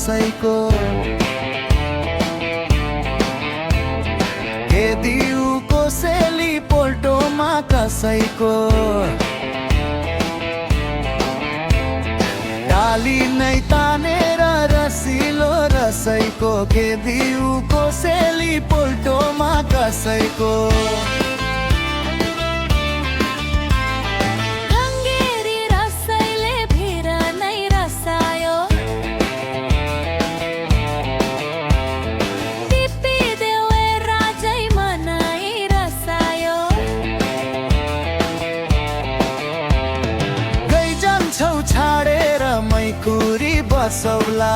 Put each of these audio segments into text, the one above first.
कसैको दिउको सेली पोल्टोमा कसैको डाली नै तानेर रसिलो रसैको दिउको सेली पोल्टोमा कसैको छाडेर मैकुरी बसौला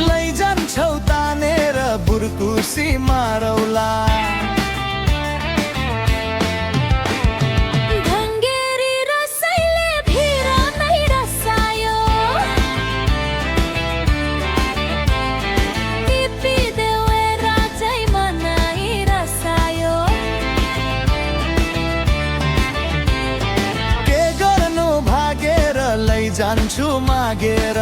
लैजान्छौ तानेर बुर्कुसी मारौला ढङ्गेरी रसैले भिर नै रसायो टिपिदेऊ राजै मनाइ रसायो लैजान्छु मागेर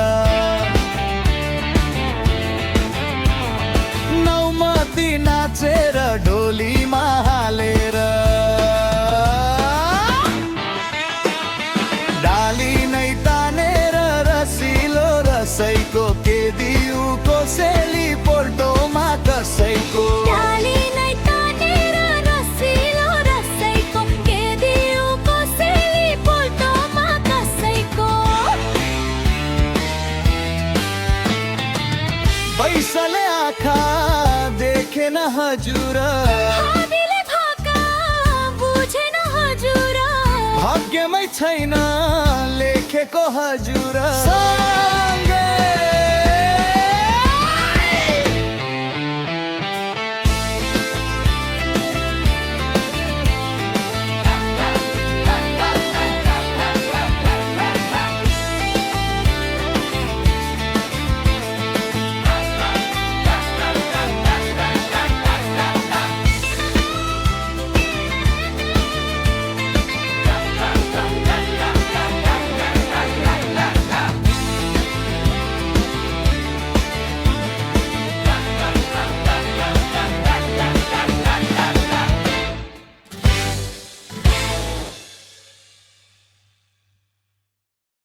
नौमती नाचेर ढोलीमा हालेर डाली नै तानेर रसिलो रसैको दिउको सेली पोल्टोमा कसैको पैसाले आँखा देखेन हजुर हामीले भाका बुझेन हजुर भाग्यमै छैन लेखेको हजुर